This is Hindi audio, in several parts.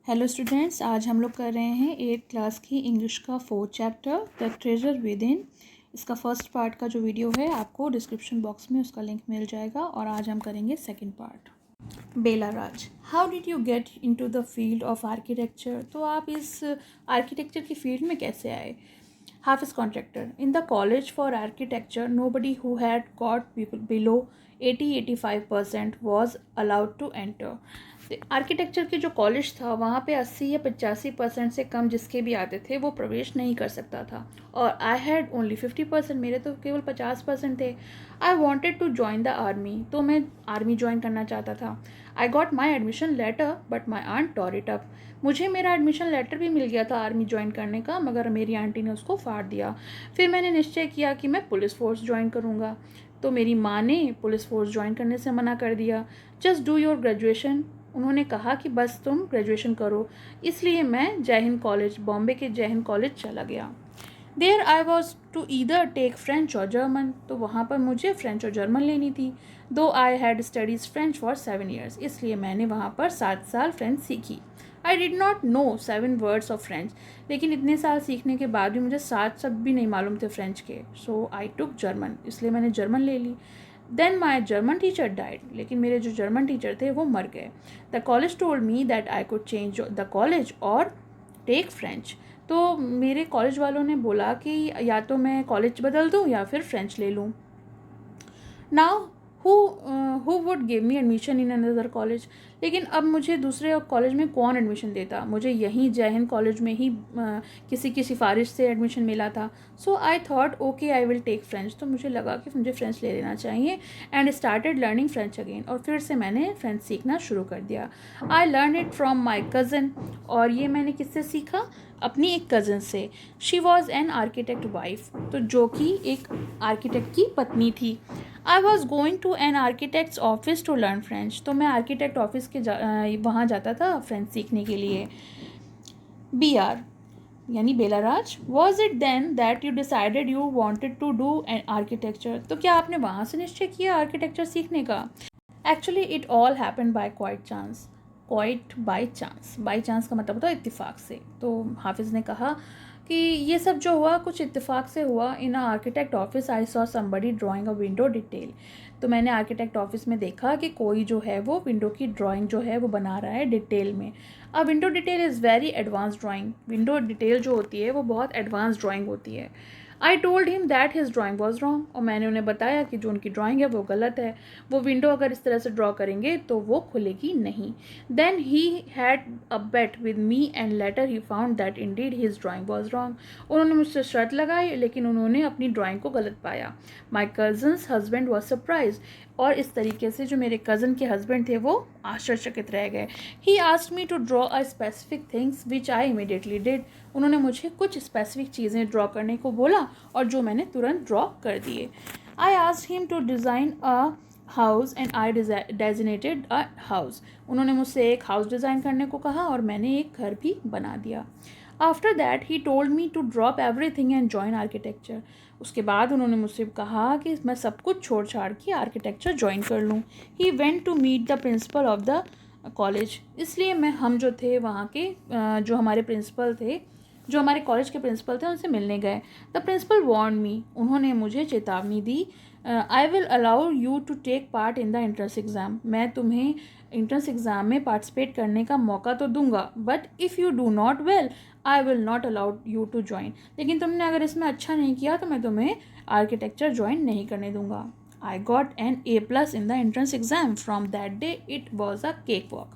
हेलो स्टूडेंट्स, आज हम लोग कर रहे हैं 8th क्लास की इंग्लिश का 4th chapter the treasure with in. इसका फर्स्ट पार्ट का जो वीडियो है आपको डिस्क्रिप्शन बॉक्स में उसका लिंक मिल जाएगा और आज हम करेंगे second part. Bela Raj, how did you get into the field of architecture? तो आप इस आर्किटेक्चर की फील्ड में कैसे आए? Half is contractor. In the college for architecture, nobody who had got below 80-85% was allowed to enter. Architecture के जो कॉलेज था वहाँ पे 80 या 85% से कम जिसके भी आते थे वो प्रवेश नहीं कर सकता था और आई हैड ओनली 50%, मेरे तो केवल 50% थे। I wanted to join the army, तो मैं आर्मी ज्वाइन करना चाहता था। I got my admission letter but my aunt tore it up. मुझे मेरा एडमिशन लेटर भी मिल गया था आर्मी ज्वाइन करने का, मगर मेरी आंटी ने उसको फाड़ दिया। फिर मैंने निश्चय किया कि मैं पुलिस फोर्स ज्वाइन करूँगा, तो मेरी माँ ने पुलिस फोर्स ज्वाइन करने से मना कर दिया। जस्ट डू योर ग्रेजुएशन, उन्होंने कहा कि बस तुम ग्रेजुएशन करो। इसलिए मैं जय हिंद कॉलेज, बॉम्बे के जय हिंद कॉलेज चला गया। There I was to either take French और जर्मन, तो वहाँ पर मुझे फ्रेंच और जर्मन लेनी थी। दो I had studies French for 7 years, इसलिए मैंने वहाँ पर 7 साल फ्रेंच सीखी। I did not know 7 words of French, लेकिन इतने साल सीखने के बाद भी मुझे 7 शब्द भी नहीं मालूम थे फ्रेंच के। सो आई टुक जर्मन, इसलिए मैंने जर्मन ले ली। देन माई जर्मन टीचर डाइड, लेकिन मेरे जो जर्मन टीचर थे वो मर गए। The college told me that I could change the college और टेक फ्रेंच, तो मेरे कॉलेज वालों ने बोला कि या तो मैं कॉलेज बदल दूँ या फिर फ्रेंच ले लूँ। Now who would give me admission in another college, लेकिन अब मुझे दूसरे कॉलेज में कौन एडमिशन देता? मुझे यहीं जय हिंद कॉलेज में ही किसी की सिफारिश से एडमिशन मिला था। So I thought okay I will take French, तो मुझे लगा कि मुझे फ्रेंच ले लेना चाहिए and started learning French again, और फिर से मैंने फ्रेंच सीखना शुरू कर दिया। I learn it from my cousin, और ये मैंने किससे सीखा? अपनी एक कज़न से। She was an architect wife, तो जो कि एक आर्किटेक्ट की पत्नी थी। I was going to an architect's office to learn French, तो मैं आर्किटेक्ट ऑफिस के वहाँ जाता था फ्रेंच सीखने के लिए। बी आर यानी Bela Raj, was it then that you decided you wanted to do an architecture? तो क्या आपने वहाँ से निश्चय किया आर्किटेक्चर सीखने का? Actually it all happen by quite chance. Quite by chance, by chance का मतलब होता है इत्तेफाक से। तो हाफिज़ ने कहा कि ये सब जो हुआ कुछ इत्तेफाक से हुआ। In architect office I saw somebody drawing a window detail, तो मैंने आर्किटेक्ट ऑफिस में देखा कि कोई जो है वो विंडो की ड्राइंग जो है वो बना रहा है डिटेल में। अब window detail is very advance drawing, window detail जो होती है वो बहुत एडवांस ड्राइंग होती है। I told him that his drawing was wrong, और मैंने उन्हें बताया कि जो उनकी ड्राइंग है वो गलत है, वो विंडो अगर इस तरह से ड्रॉ करेंगे तो वो खुलेगी नहीं। Then he had a bet with me and later he found that indeed his drawing was wrong. उन्होंने मुझसे शर्त लगाई, लेकिन उन्होंने अपनी ड्राइंग को गलत पाया। माई कज़न्स हस्बैंड वॉज सरप्राइज, और इस तरीके से जो मेरे कज़न के हस्बैंड थे वो आश्चर्यचकित रह गए। He asked me to draw a specific things which I immediately did, उन्होंने मुझे कुछ स्पेसिफिक चीज़ें ड्रॉ करने को बोला और जो मैंने तुरंत ड्रॉ कर दिए। I asked him to design a house and I designated a house, उन्होंने मुझसे एक हाउस डिज़ाइन करने को कहा और मैंने एक घर भी बना दिया। After that he told me to drop everything and join architecture, उसके बाद उन्होंने मुझसे कहा कि मैं सब कुछ छोड़ छाड़ के आर्किटेक्चर ज्वाइन कर लूँ। He went to meet the principal of the college, इसलिए हम जो थे वहाँ के जो हमारे प्रिंसिपल थे, जो हमारे कॉलेज के प्रिंसिपल थे, उनसे मिलने गए। द प्रिंसिपल वार्न मी, उन्होंने मुझे चेतावनी दी। I will allow you to take part in the entrance exam, मैं तुम्हें एंट्रेंस एग्ज़ाम में पार्टिसिपेट करने का मौका तो दूंगा, but if you do not well I will not allow you to join, लेकिन तुमने अगर इसमें अच्छा नहीं किया तो मैं तुम्हें आर्किटेक्चर ज्वाइन नहीं करने दूंगा। I got an A+ in the entrance exam, from that day it was a cake walk,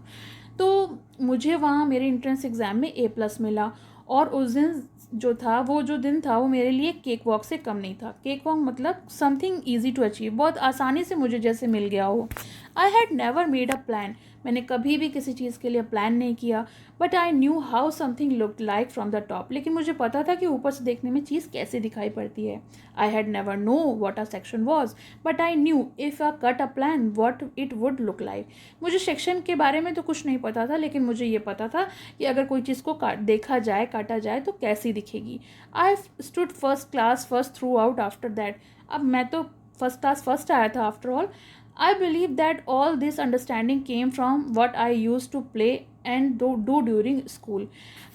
तो मुझे वहाँ मेरे एंट्रेंस एग्ज़ाम में A+ मिला, और उस दिन जो था जो दिन था वो मेरे लिए केक वॉक से कम नहीं था। केक वॉक मतलब समथिंग ईजी टू अचीव, बहुत आसानी से मुझे जैसे मिल गया हो। I had never made a plan, मैंने कभी भी किसी चीज़ के लिए प्लान नहीं किया। But I knew how something look like from the top, लेकिन मुझे पता था कि ऊपर से देखने में चीज़ कैसे दिखाई पड़ती है। I had never know what a section was, but I knew if a cut a plan what it would look like, मुझे सेक्शन के बारे में तो कुछ नहीं पता था, लेकिन मुझे ये पता था कि अगर कोई चीज़ को देखा जाए, काटा जाए तो कैसी दिखेगी। I stood first class first through out after that, अब मैं तो फर्स्ट क्लास फर्स्ट आया था after all. I believe that all this understanding came from what I used to play and do during school.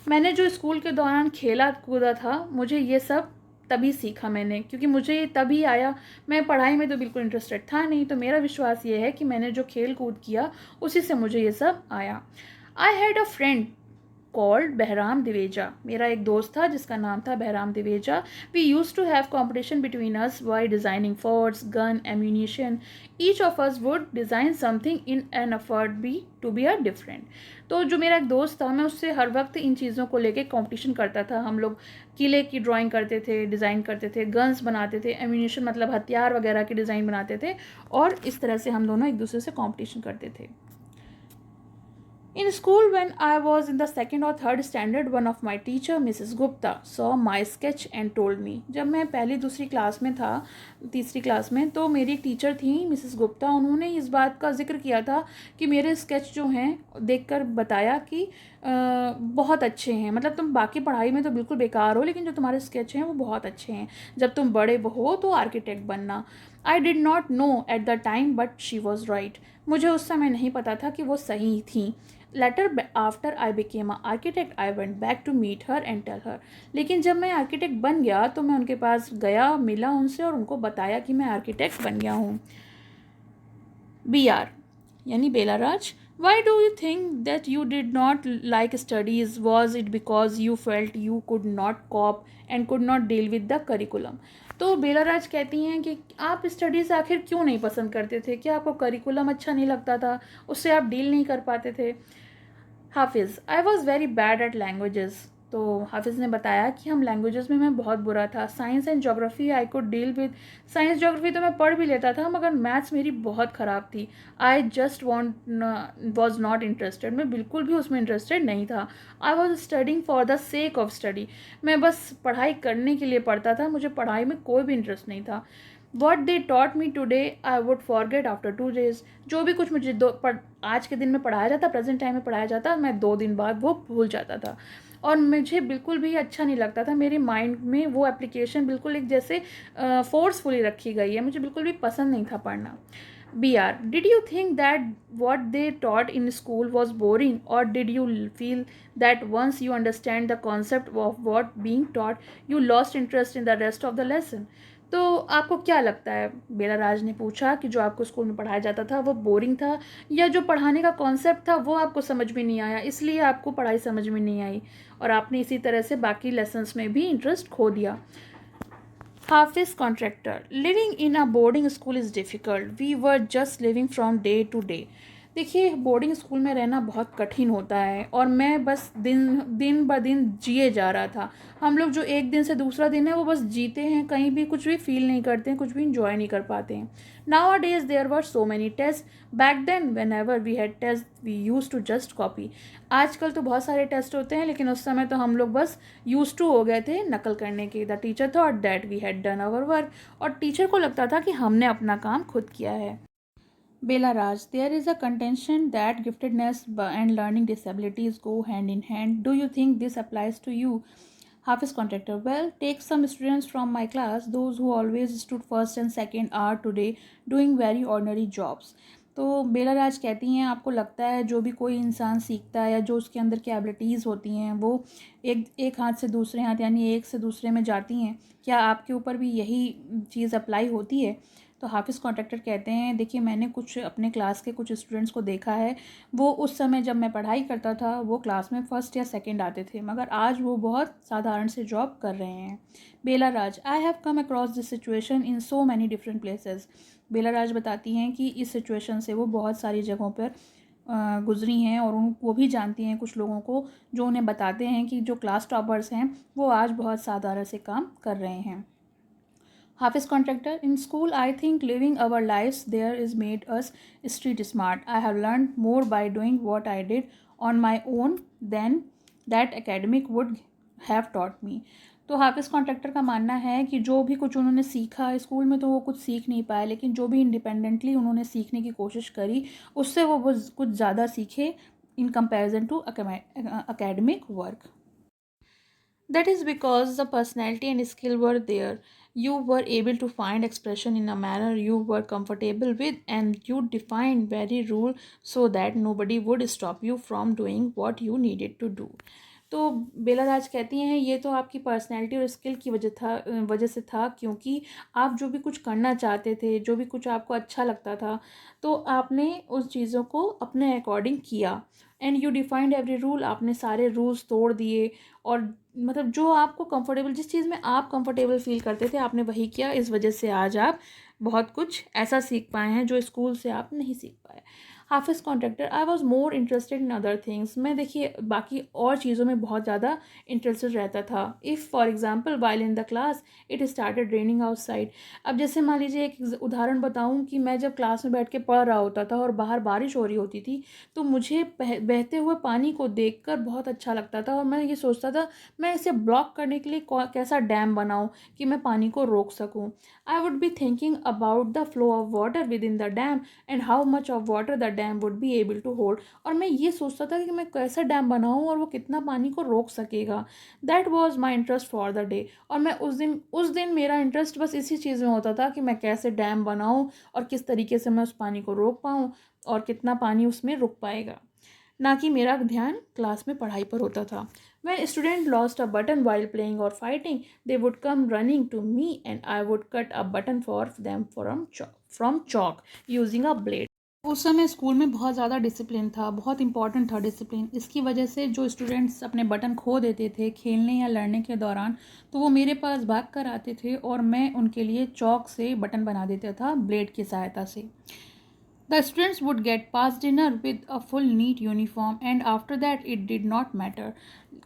मैंने जो स्कूल के दौरान खेला कूदा था, मुझे ये सब तभी सीखा मैंने, क्योंकि मुझे ये तभी आया। मैं पढ़ाई में तो बिल्कुल इंटरेस्टेड था नहीं, तो मेरा विश्वास ये है कि मैंने जो खेल कूद किया उसी से मुझे ये सब आया। I had a friend called Bahram Divecha. मेरा एक दोस्त था जिसका नाम था Bahram Divecha. We use to have competition between us by designing forts, gun, ammunition. Each of us would design something in an effort be to be a different. तो जो मेरा एक दोस्त था, मैं उससे हर वक्त इन चीज़ों को लेके कंपटीशन करता था। हम लोग किले की ड्राइंग करते थे, डिज़ाइन करते थे, गन्स बनाते थे, एम्यूनिशन मतलब हथियार वगैरह की डिज़ाइन बनाते थे, और इस तरह से हम दोनों एक दूसरे से कंपटीशन करते थे। In school, when I was in the second or third standard, one of my teacher, Mrs. Gupta, saw my sketch and told me. जब मैं पहली दूसरी क्लास में था, तीसरी क्लास में, तो मेरी एक टीचर थी मिसेस गुप्ता। उन्होंने इस बात का जिक्र किया था कि मेरे स्केच जो हैं देखकर बताया कि बहुत अच्छे हैं, मतलब तुम बाकी पढ़ाई में तो बिल्कुल बेकार हो, लेकिन जो तुम्हारे स्केच हैं वो बहुत अच्छे हैं, जब तुम बड़े हो तो आर्किटेक्ट बनना। I did not know at the time but she was right. मुझे उस समय नहीं पता था कि वो सही थी। Later after I became a architect I went back to meet her and tell her. लेकिन जब मैं आर्किटेक्ट बन गया तो मैं उनके पास गया, मिला उनसे और उनको बताया कि मैं आर्किटेक्ट बन गया हूँ। बी आर यानी Bela Raj. Why do you think that you did not like studies? Was it because you felt you could not cope and could not deal with the curriculum? तो बेला राज कहती हैं कि आप स्टडीज़ आखिर क्यों नहीं पसंद करते थे? क्या आपको करिकुलम अच्छा नहीं लगता था, उससे आप डील नहीं कर पाते थे? हाफिज़, I was very bad at languages. तो हाफिज़ ने बताया कि हम लैंग्वेजेस में मैं बहुत बुरा था। Science and geography I could deal with. Science geography तो मैं पढ़ भी लेता था, मगर मैथ्स मेरी बहुत ख़राब थी। I just was not interested. मैं बिल्कुल भी उसमें इंटरेस्टेड नहीं था। I was studying for the sake of study. मैं बस पढ़ाई करने के लिए पढ़ता था, मुझे पढ़ाई में कोई भी इंटरेस्ट नहीं था। What they taught me today I would forget after 2 days। जो भी कुछ मुझे आज के दिन में पढ़ाया जाता, प्रेजेंट टाइम में पढ़ाया जाता, मैं 2 दिन बाद वो भूल जाता था, और मुझे बिल्कुल भी अच्छा नहीं लगता था। मेरे माइंड में वो एप्लीकेशन बिल्कुल एक जैसे फोर्सफुली रखी गई है, मुझे बिल्कुल भी पसंद नहीं था पढ़ना। B R, did you think that what they taught in school was boring, और did you feel that once you understand the concept of what being taught you lost interest in the rest of the lesson? तो आपको क्या लगता है, बेला राज ने पूछा, कि जो आपको स्कूल में पढ़ाया जाता था वो बोरिंग था, या जो पढ़ाने का कॉन्सेप्ट था वो आपको समझ में नहीं आया, इसलिए आपको पढ़ाई समझ में नहीं आई और आपने इसी तरह से बाकी लेसन्स में भी इंटरेस्ट खो दिया? Hafeez Contractor, living in a boarding school is difficult, we were just living from day to day. देखिए, बोर्डिंग स्कूल में रहना बहुत कठिन होता है, और मैं बस दिन ब दिन जिए जा रहा था। हम लोग जो एक दिन से दूसरा दिन है वो बस जीते हैं, कहीं भी कुछ भी फील नहीं करते हैं, कुछ भी इंजॉय नहीं कर पाते हैं। Nowadays there were so many test, back then whenever we had test we use to just copy. आजकल तो बहुत सारे टेस्ट होते हैं, लेकिन उस समय तो हम लोग बस यूज टू हो गए थे नकल करने के। The teacher thought that we had done our work, और टीचर को लगता था कि हमने अपना काम खुद किया है। Bela Raj, there is a contention that giftedness and learning disabilities go hand in hand. Do you think this applies to you? Hafiz contractor, well, take some students from my class, those who always stood first and second are today doing very ordinary jobs. तो बेला राज कहती हैं, आपको लगता है जो भी कोई इंसान सीखता है या जो उसके अंदर की एबिलिटीज़ होती हैं वो एक हाथ से दूसरे हाथ यानी एक से दूसरे में जाती हैं, क्या आपके ऊपर भी यही चीज़ अप्लाई होती है? तो हाफिज़ कॉन्ट्रैक्टर कहते हैं, देखिए, मैंने कुछ अपने क्लास के कुछ स्टूडेंट्स को देखा है, वो उस समय जब मैं पढ़ाई करता था वो क्लास में फर्स्ट या सेकंड आते थे, मगर आज वो बहुत साधारण से जॉब कर रहे हैं। Bela Raj, I have come across this situation in so many different places. Bela Raj बताती हैं कि इस सिचुएशन से वो बहुत सारी जगहों पर गुजरी हैं, और वो भी जानती हैं कुछ लोगों को जो उन्हें बताते हैं कि जो क्लास टॉपर्स हैं वो आज बहुत साधारण से काम कर रहे हैं। Hafiz contractor, in school I think living our lives there is made us street smart. I have learned more by doing what I did on my own than that academic would have taught me. तो हाफिज़ कॉन्ट्रैक्टर का मानना है कि जो भी कुछ उन्होंने सीखा स्कूल में तो वो कुछ सीख नहीं पाए, लेकिन जो भी इंडिपेंडेंटली उन्होंने सीखने की कोशिश करी उससे वो कुछ ज़्यादा सीखे in comparison to academic work. That is because the personality and skill were there. You were able to find expression in a manner you were comfortable with, and you defined very rule so that nobody would stop you from doing what you needed to do. तो बेला राज कहती हैं ये तो आपकी पर्सनैलिटी और स्किल की वजह से था, क्योंकि आप जो भी कुछ करना चाहते थे, जो भी कुछ आपको अच्छा लगता था, तो आपने उस चीज़ों को अपने अकॉर्डिंग किया। And you defined every rule, आपने सारे रूल्स तोड़ दिए, और मतलब जो आपको कंफर्टेबल, जिस चीज़ में आप कंफर्टेबल फील करते थे आपने वही किया। इस वजह से आज आप बहुत कुछ ऐसा सीख पाए हैं जो स्कूल से आप नहीं सीख पाए। हाफिज़ contractor, I was more interested in other things, मैं देखिए बाकी और चीज़ों में बहुत ज़्यादा इंटरेस्टेड रहता था। If for example while in the class it started raining outside, अब जैसे मान लीजिए एक उदाहरण बताऊं कि मैं जब क्लास में बैठ के पढ़ रहा होता था और बाहर बारिश हो रही होती थी, तो मुझे बहते हुए पानी को देखकर बहुत अच्छा लगता था, और मैं ये सोचता था मैं इसे ब्लॉक करने के लिए कैसा डैम बनाऊं कि मैं पानी को रोक सकूं। I would be thinking about the flow of water within the dam and how much of water the dam would be able to hold, और मैं ये सोचता था कि मैं कैसा डैम बनाऊं और वो कितना पानी को रोक सकेगा। That was my interest for the day, और मैं उस दिन मेरा इंटरेस्ट बस इसी चीज़ में होता था कि मैं कैसे डैम बनाऊं और किस तरीके से मैं उस पानी को रोक पाऊं और कितना पानी उसमें रुक पाएगा, ना कि मेरा ध्यान क्लास में पढ़ाई पर होता था। When student lost a button while playing or fighting, they would come running to me and I would cut a button for them from chalk using a blade. उस समय स्कूल में बहुत ज़्यादा डिसिप्लिन था, बहुत इंपॉर्टेंट था डिसिप्लिन। इसकी वजह से जो स्टूडेंट्स अपने बटन खो देते थे खेलने या लड़ने के दौरान, तो वो मेरे पास भाग कर आते थे और मैं उनके लिए चौक से बटन बना देता था ब्लेड की सहायता से। The students would get past dinner with a full neat uniform and after that it did not matter,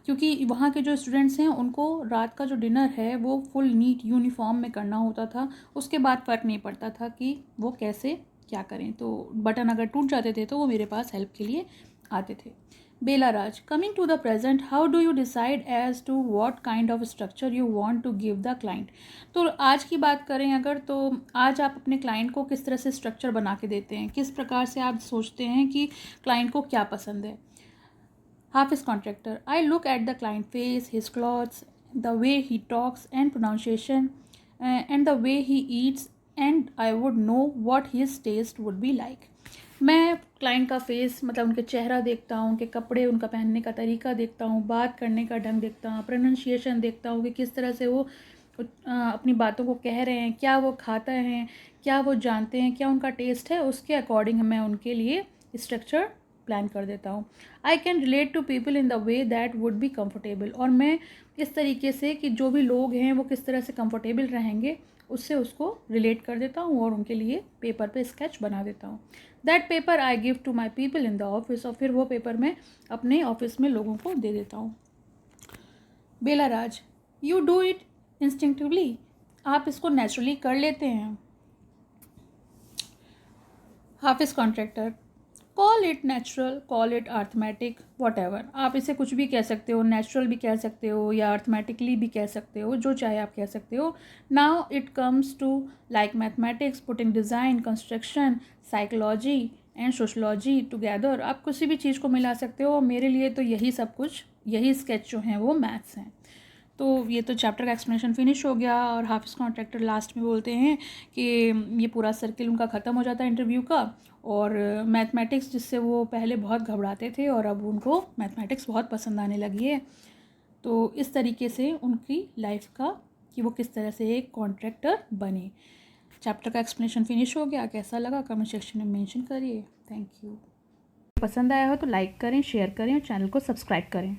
क्योंकि वहाँ के जो स्टूडेंट्स हैं उनको रात का जो डिनर है वो फुल नीट यूनिफॉर्म में करना होता था। उसके बाद फ़र्क नहीं पड़ता था कि वो कैसे क्या करें, तो बटन अगर टूट जाते थे तो वो मेरे पास हेल्प के लिए आते थे। Bela Raj, coming to the present, how do you decide as to what kind of structure you want to give the client. तो आज की बात करें अगर, तो आज आप अपने क्लाइंट को किस तरह से स्ट्रक्चर बना के देते हैं, किस प्रकार से आप सोचते हैं कि क्लाइंट को क्या पसंद है। Hafiz contractor, I look at the client face, his clothes, the way he talks and pronunciation and the way he eats and I would know what his taste would be like. मैं क्लाइंट का फेस, मतलब उनके चेहरा देखता हूँ, उनके कपड़े, उनका पहनने का तरीका देखता हूँ, बात करने का ढंग देखता हूँ, प्रोनाउंसिएशन देखता हूँ कि किस तरह से वो अपनी बातों को कह रहे हैं, क्या वो खाते हैं, क्या वो जानते हैं, क्या उनका टेस्ट है, उसके अकॉर्डिंग मैं उनके लिए स्ट्रक्चर प्लान कर देता हूँ। I can relate to people in the way that would be comfortable, और मैं इस तरीके से कि जो भी लोग हैं वो किस तरह से कंफर्टेबल रहेंगे उससे उसको रिलेट कर देता हूँ और उनके लिए पेपर पे स्केच बना देता हूँ। That paper I give to my people in the office, और फिर वो पेपर मैं अपने ऑफिस में लोगों को दे देता हूँ। बेला राज, यू डू इट इंस्टिंक्टिवली, आप इसको नेचुरली कर लेते हैं। हाफिज़ contractor, call it natural, call it arithmetic, what ever, आप इसे कुछ भी कह सकते हो, नेचुरल भी कह सकते हो या अर्थमेटिकली भी कह सकते हो, जो चाहे आप कह सकते हो। Now it comes to like mathematics, putting design, construction, psychology and sociology together, आप किसी भी चीज़ को मिला सकते हो। मेरे लिए तो यही सब कुछ, यही स्केच जो हैं वो मैथ्स हैं। तो ये तो चैप्टर का एक्सप्लेनेशन फिनिश हो गया, और हाफिज़ कॉन्ट्रैक्टर लास्ट में बोलते हैं कि ये पूरा सर्किल उनका ख़त्म हो जाता है इंटरव्यू का, और मैथमेटिक्स जिससे वो पहले बहुत घबराते थे और अब उनको मैथमेटिक्स बहुत पसंद आने लगी है। तो इस तरीके से उनकी लाइफ का कि वो किस तरह से एक कॉन्ट्रैक्टर बने। चैप्टर का एक्सप्लेनेशन फिनिश हो गया। कैसा लगा कमेंट सेक्शन में मेंशन करिए। Thank you. पसंद आया हो तो लाइक करें, शेयर करें और चैनल को सब्सक्राइब करें।